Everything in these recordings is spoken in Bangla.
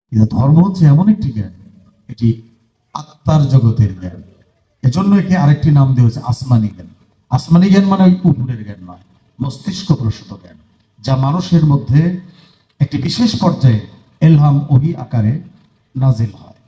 কিন্তু ধর্ম হচ্ছে এমন একটি জ্ঞান, এটি আত্মার জগতের জ্ঞান। এজন্য একে আরেকটি নাম দেওয়া হয়েছে আসমানি জ্ঞান। আসমানি জ্ঞান মানে ওই উপরের জ্ঞান নয়, মস্তিষ্ক প্রসূত জ্ঞান, যা মানুষের মধ্যে একটি বিশেষ পর্যায়ে এলহাম ওহী আকারে নাজিল হয়।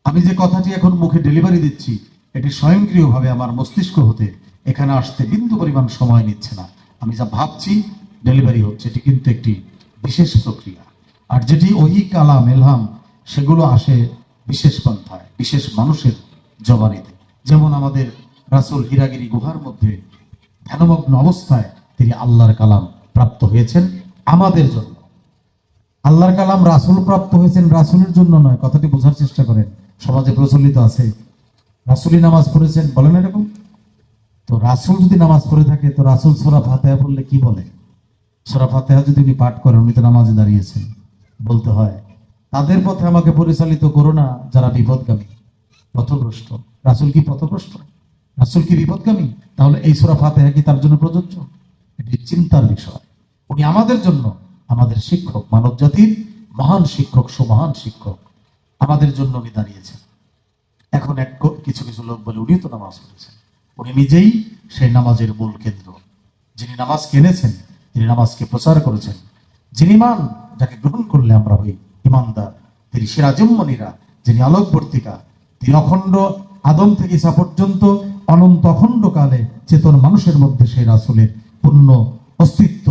আমি যে কথাটি এখন মুখে ডেলিভারি দিচ্ছি, এটি স্বয়ংক্রিয়ভাবে আমার মস্তিষ্ক হতে এখানে আসতে বিন্দু পরিমাণ সময় নিচ্ছে না। আমি যা ভাবছি ডেলিভারি হচ্ছে, এটি কিন্তু একটি বিশেষ প্রক্রিয়া। আর যেটি ওহী কালাম এলহাম, সেগুলো আসে বিশেষ পন্থায়, বিশেষ মানুষের জবানিতে। যেমন আমাদের রাসূল হীরাগিরি গুহার মধ্যে ধ্যানমগ্ন অবস্থায় তিনি আল্লাহর কালাম প্রাপ্ত হয়েছেন আমাদের জন্য। আল্লাহর কালাম রাসূল প্রাপ্ত হয়েছেন রাসূলের জন্য নয়, কথাটি বোঝার চেষ্টা করেন। সমাজে প্রচলিত আছে রাসূলি নামাজ পড়েছেন, বলেন এরকম? তো রাসূল যদি নামাজ পড়ে থাকে, তো রাসূল সূরা ফাতিহা পড়লে কি বলে? সূরা ফাতিহা যদি উনি পাঠ করেন, উনি তো নামাজে দাঁড়িয়েছেন, বলতে হয় তাদের পথে আমাকে পরিচালিত করো না যারা বিপদগামী পথভ্রষ্ট। রাসূল কি পথভ্রষ্ট? রাসূল কি বিপদগামী? তাহলে এই সূরা ফাতিহা কি তার জন্য প্রযোজ্য? এটি চিন্তার বিষয়। উনি আমাদের জন্য, আমাদের শিক্ষক, মানব জাতির মহান শিক্ষক, সুমহান শিক্ষক, আমাদের জন্য উনি দাঁড়িয়েছেন। এখন কিছু কিছু লোক বলে উনি তো নামাজ পড়েছেন। উনি নিজেই সেই নামাজের মূল কেন্দ্র। যিনি নামাজ কিনেছেন, যিনি নামাজকে প্রচার করেছেন, যিনি মান যাকে গ্রহণ করলে আমরা হই ইমানদার, তিনি সিরাজুম্মনিরা, যিনি আলোকবর্তিকা, তিনি অখণ্ড আদম থেকে ঈসা পর্যন্ত অনন্ত অখণ্ড কালে চেতন মানুষের মধ্যে সেই রাসূলের পূর্ণ অস্তিত্ব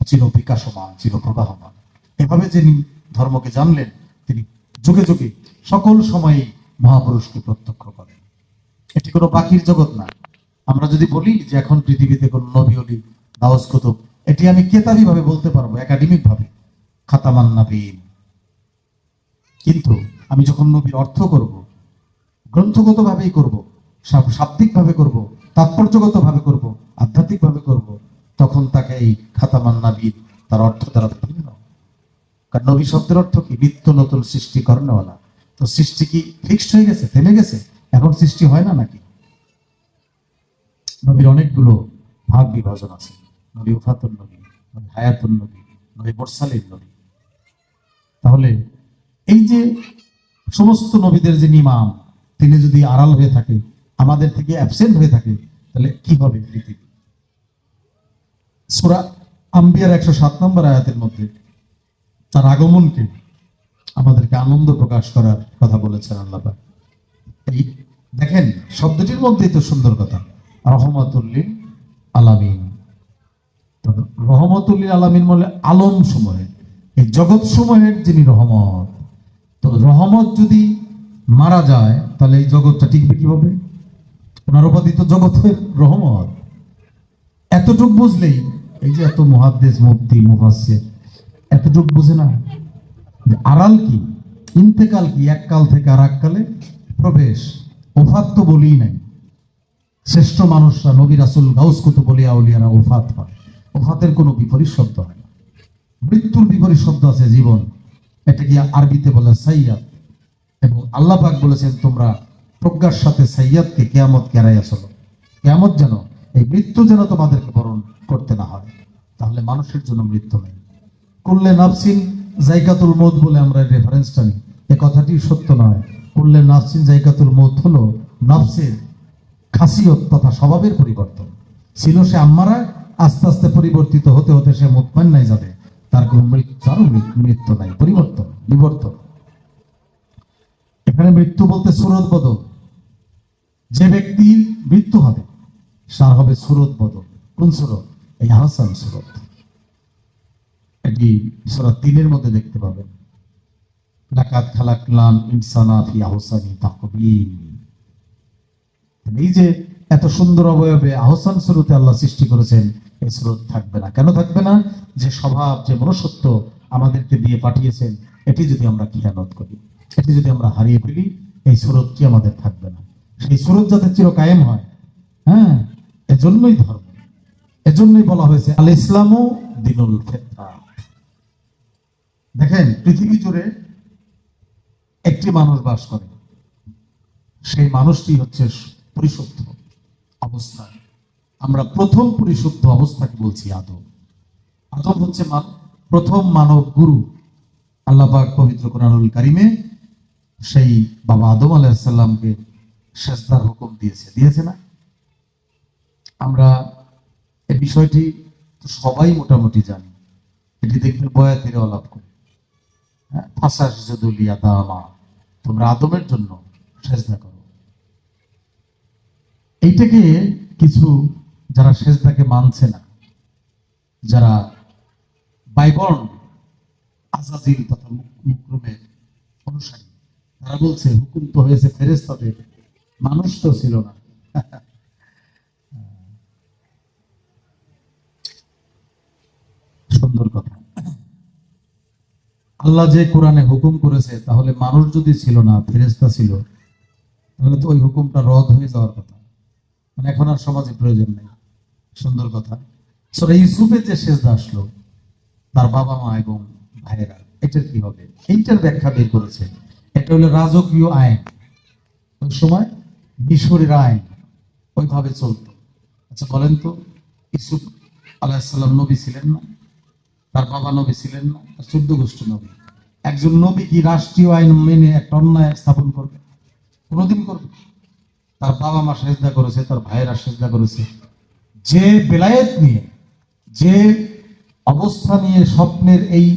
চির বিকাশমান, চির প্রবাহমান। এভাবে যিনি ধর্মকে জানলেন, তিনি যুগে যুগে সকল সময়ে মহাপুরুষকে প্রত্যক্ষ করেন। এটি কোনো বাকির জগৎ না। আমরা যদি বলি যে এখন পৃথিবীতে কোন নবী অলি গাউস কুতুব, এটি আমি কেতাবি ভাবে বলতে পারবো, একাডেমিক ভাবে খাতামান নবীন। কিন্তু আমি যখন নবীর অর্থ করব, গ্রন্থগত ভাবেই করব, শাব্দিক ভাবে করব, তাৎপর্যগত ভাবে করব, আধ্যাত্মিক ভাবে করব, তখন তাকে এই খাতামান নবীন তার অর্থ দ্বারা ভিন্ন। কারণ নবী শব্দের অর্থ কি? নিত্য নতুন সৃষ্টি করেনওয়ালা। তো সৃষ্টি কি ফিক্সড হয়ে গেছে, থেমে গেছে? এখন সৃষ্টি হয় না নাকি? নবীর অনেকগুলো ভাগ বিভাজন আছে। নবী উফাতুন নবী, নবী হায়াতুন নবী, নবী মুরসালিন নবী। তাহলে এই যে সমস্ত নবীদের যে ইমাম, তিনি যদি আড়াল হয়ে থাকে, আমাদের থেকে অ্যাবসেন্ট হয়ে থাকে, তাহলে কি হবে পৃথিবী? সূরা আম্বিয়ার 107 নম্বর আয়াতের মধ্যে তার আগমনকে আমাদেরকে আনন্দ প্রকাশ করার কথা বলেছেন আল্লাহ পাক। এই দেখেন শব্দটির মধ্যেই তো সুন্দর কথা, রহমাতুল্লিল আলামিন। রহমতুল্লিল আলামিন বলে আলম সমূহের, এই জগৎ সমূহের যিনি রহমত। তো রহমত যদি মারা যায়, তাহলে এই জগৎটা টিকবে কিভাবে? ওনার উপাধি তো জগতের রহমত। এতটুক বুঝলেই, এই যে এত মুহাদ্দিস মুফতি মুফাসসির এতটুক বুঝে না যে আড়াল কি, ইন্তেকাল কি, এক কাল থেকে আর এক কালে প্রবেশ। ওফাত তো বলেই নাই। শ্রেষ্ঠ মানুষরা, নবী রাসূল গাউস কুতুব বলিয়া আউলিয়ারা ওফাত হয়। ওফাতের কোনো বিপরীত শব্দ হয় না। মৃত্যুর বিপরীত শব্দ আছে জীবন, এটা কি আরবিতে বলে সাইয়াদ। এবং আল্লাহ পাক বলেছেন, তোমরা প্রজ্ঞার সাথে সাইয়াদকে কিয়ামত কেরাইয়া চলো। কিয়ামত যেন, এই মৃত্যু যেন তোমাদেরকে বরণ করতে না হয়। তাহলে মানুষের জন্য মৃত্যু নেই। কুল্লে নাফসিন জায়গাতুল মউত বলে আমরা রেফারেন্সটা নিই, এই কথাটি সত্য নয়। কুল্লে নাফসিন জায়গাতুল মউত হলো নফসের খাসিয়ত তথা স্বভাবের পরিবর্তন। ছিল সে আম্মারা, আস্তে আস্তে পরিবর্তিত হতে হতে সে মুতমাইন্নায় যাবে। তার কোনো মৃত্যু নাই, পরিবর্তন, বিবর্তন। এখানে মৃত্যু বলতে সুরত বদল। যে ব্যক্তির মৃত্যু হবে, তার হবে সুরত বদল। কোন সুরত? এই আহসান সুরত। এটি সূরা 3 মধ্যে দেখতে পাবেন। লাকাদ খালাকনাল ইনসানা ফি আহসানি তাকওয়িম। এই যে এত সুন্দর অবয়বে আহসান সুরতে আল্লাহ সৃষ্টি করেছেন, এই সুরত থাকবে না। কেন থাকবে না? যে স্বভাব, যে মনুষ্যত্ব আমাদেরকে দিয়ে পাঠিয়েছেন, এটি যদি আমরা খিয়ানত করি, এটি যদি আমরা হারিয়ে ফেলি, এই সুরত কি আমাদের থাকবে না। সেই সুরত যাতে চিরকায়েম হয়, হ্যাঁ, এজন্যই ধর্ম, এজন্যই বলা হয়েছে আল ইসলামু দিনুল ফিতরাত। দেখেন পৃথিবী জুড়ে একটি মানুষ বাস করে, সেই মানুষটি হচ্ছে পরিশুদ্ধ অবস্থা। আমরা প্রথম পরিশুদ্ধ অবস্থাকে বলছি আদম। আদম হচ্ছে প্রথম মানব গুরু। আল্লাহ পাক পবিত্র কোরআনুল কারিমে সেই বাবা আদম আলাইহিস সালামকে সেজদার হুকুম দিয়েছে না? আমরা এই বিষয়টি তো সবাই মোটামুটি জানি। এটি দেখবেন বয়াতিরে আলাপ করে, ফাসাসজুদু লিআদামা, তোমরা আদমের জন্য সেজদা করো। এইটাকে কিছু যারা সেজদাকে মানছে না, যারা বাইবল আজাজিল তথা মুকরমের অনুসারী, তারা বলছে হুকুম তো হয়েছে ফেরেশতাদের, মানুষ তো ছিল না। সুন্দর কথা। আল্লাহ যে কোরআনে হুকুম করেছে, তাহলে মানুষ যদি ছিল না, ফেরেশতা ছিল, তাহলে তো ওই হুকুমটা রদ হয়ে যাওয়ার কথা। মানে এখন আর সমাজে প্রয়োজন নেই। সুন্দর কথা। সূরা ইউসুফের যে সেজদা আসলো তার বাবা মা এবং ভাইয়েরা, এটার কি হবে? এইটার ব্যাখ্যা বের করেছে। এটা হলো রাজকীয় আইন, ওই সময় মিশরের আইন ওইভাবে চলতো। আচ্ছা বলেন তো, ইউসুফ আলাইহিস সালাম নবী ছিলেন না? তার বাবা নবী ছিলেন না? তার 14 গোষ্ঠী নবী। একজন নবী কি রাষ্ট্রীয় আইন মেনে একটা অন্যায় স্থাপন করবে? কোনোদিন করবে? তার বাবা মা সেজদা করেছে, তার ভাইয়েরা সেজদা করেছে। যে বেলায়েত নিয়ে, যে অবস্থা নিয়ে স্বপ্নের এই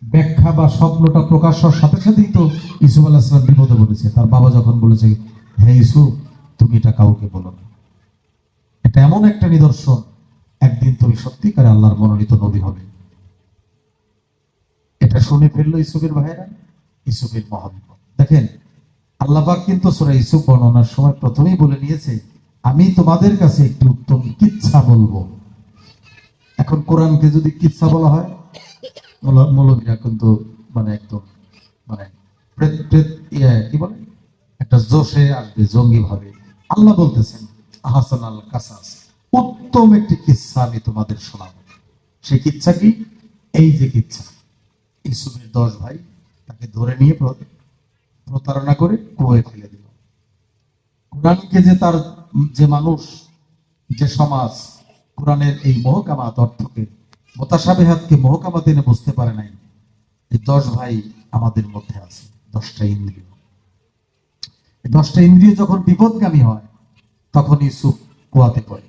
ব্যাখ্যা বা স্বপ্নটা প্রকাশ হওয়ার সাথে সাথেই তো ইউসুফ আলাইহিস সালাম বিপদে পড়েছে। তার বাবা যখন বলেছে, হে ইউসুফ, তুমি এটা কাউকে বলো না, এটা এমন একটা নিদর্শন, একদিন তুমি সত্যিকারে আল্লাহর মনোনীত নবী হবে। এটা শুনে ফেললো ইউসুফের ভাইয়েরা, ইউসুফের মহাবিপদ। দেখেন, আল্লাহ পাক কিন্তু সূরা ইউসুফ বর্ণনার সময় প্রথমেই বলে নিয়েছে, আমি তোমাদের কাছে একটি উত্তম কিচ্ছা বলবো। এখন কোরআনকে যদি কিচ্ছা বলা হয়, মৌলবীরা কিন্তু মানে একদম মানে কি বলে, একটা জোশে আসবে, জঙ্গি ভাবে। আল্লাহ বলতেছেন আহসান আল কাসাস, উত্তম একটি কিচ্ছা আমি তোমাদের শোনাবো। সেই কিচ্ছা কি? এই যে কিচ্ছা, ইউসুফের 10 ভাই তাকে ধরে নিয়ে প্রতারণা করে কুয়োয় ফেলে দিল। কোরআনকে যে তার যে মানুষ, যে সমাজ কোরআনের এই মহকামাত অর্থকে, মোতাসাবিহাতকে মহকামাত এনে বুঝতে পারে নাই, এই 10 ভাই আমাদের মধ্যে আছে। 10টা ইন্দ্রিয়, 10টা ইন্দ্রিয় যখন বিপদগামী হয়, তখন ইউসুফ কুয়াতে পড়ে।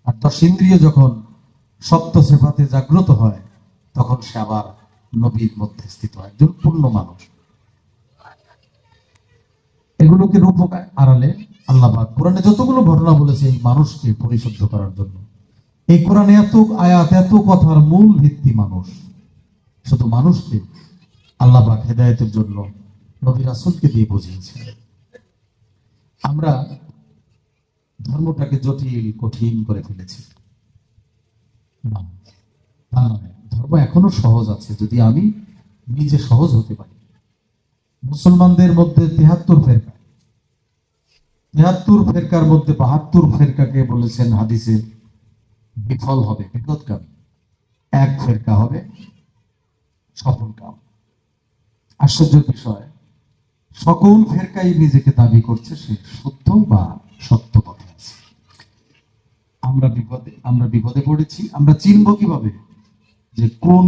আর 10 ইন্দ্রিয় যখন সপ্ত সেফাতে জাগ্রত হয়, তখন সে আবার নবীর মধ্যে স্থিত হয়, একজন পূর্ণ মানুষ। এগুলোকে রূপক আড়ালে আল্লাহ পাক কোরআনে যতগুলো ঘটনা বলেছে এই মানুষকে পরিশুদ্ধ করার জন্য। এই কোরআনে এত আয়াত, এত কথার মূল ভিত্তি মানুষ। শুধু মানুষকে আল্লাহ পাক হেদায়েতের জন্য নবী রাসূলকে দিয়ে বুঝিয়েছেন। আমরা ধর্মটাকে জটিল, কঠিন করে ফেলেছি। না, তা নয়। ধর্ম এখনো সহজ আছে, যদি আমি নিজে সহজ হতে পারি। মুসলমানদের মধ্যে 73 ফেরকা, 73 ফেরকার মধ্যে 72 ফেরকাকে বলেছেন হাদিসে বিফল হবে, বিপদগামী। 1 ফেরকা হবে সফলকাম। আশ্চর্যের বিষয়, সকল ফেরকাই নিজেকে দাবি করছে সে শুদ্ধ বা সত্য পথে আছে। আমরা বিপদে পড়েছি। আমরা চিনব কিভাবে যে কোন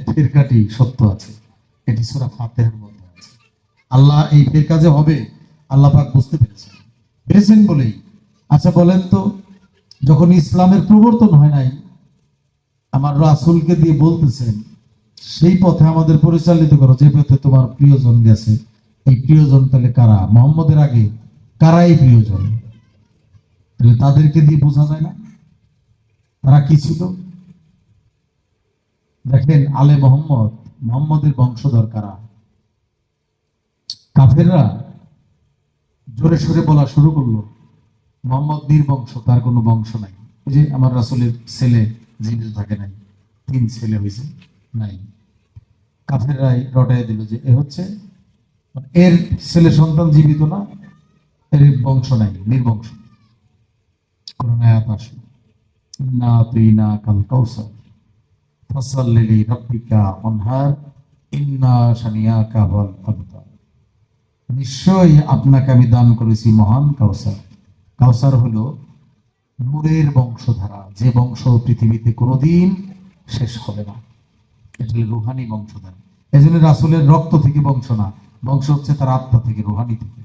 ফেরকাটি সত্য আছে? এটি সূরা ফাতিহার মধ্যে আছে। আল্লাহ এই ফেরকা যে হবে, আল্লাহ পাক বুঝতে পেরেছেন বলেই। আচ্ছা বলেন তো, যখন ইসলামের প্রবর্তন হয় নাই, আমার রাসূলকে দিয়ে বলতেছেন সেই পথে আমাদের পরিচালিত করো, যে পথে তোমার প্রিয়জন গেছে। এই প্রিয়জন তাহলে কারা? মুহাম্মদের আগে কারা এই প্রিয়জন? তাহলে তাদেরকে দিয়ে বোঝা যায় না তারা কি ছিল? দেখেন, আলে মোহাম্মদ, মুহাম্মদের বংশধর কারা? কাফেররা জোরে সোরে বলা শুরু করলো, মুহাম্মদ নির্বংশ, তার কোনো বংশ নাই। ওই যে আমার রাসূলের ছেলে জীবিত থাকে নাই, 3 ছেলে হয়েছে নাই। কাফেররাই রটাই দিল যে এ হচ্ছে, এর ছেলে সন্তান জীবিত না, এর বংশ নাই, নির্বংশ। কোরআন আয়াত আসে, ইন্না আতাইনাকাল কাউসার ফাসাল্লি লিরাব্বিকা ওয়ানহার ইন্না শানিয়াকা হুয়াল আবতার। নিশ্চয়ই আপনাকে আমি দান করেছি মহান কাউসার। কাউসার হলো নূরের বংশধারা, যে বংশ পৃথিবীতে কোনোদিন শেষ হবে না। এটা হলো রুহানি বংশধারা। এই জন্য রাসূলের রক্ত থেকে বংশ না, বংশ হচ্ছে তার আত্মা থেকে, রুহানি থেকে।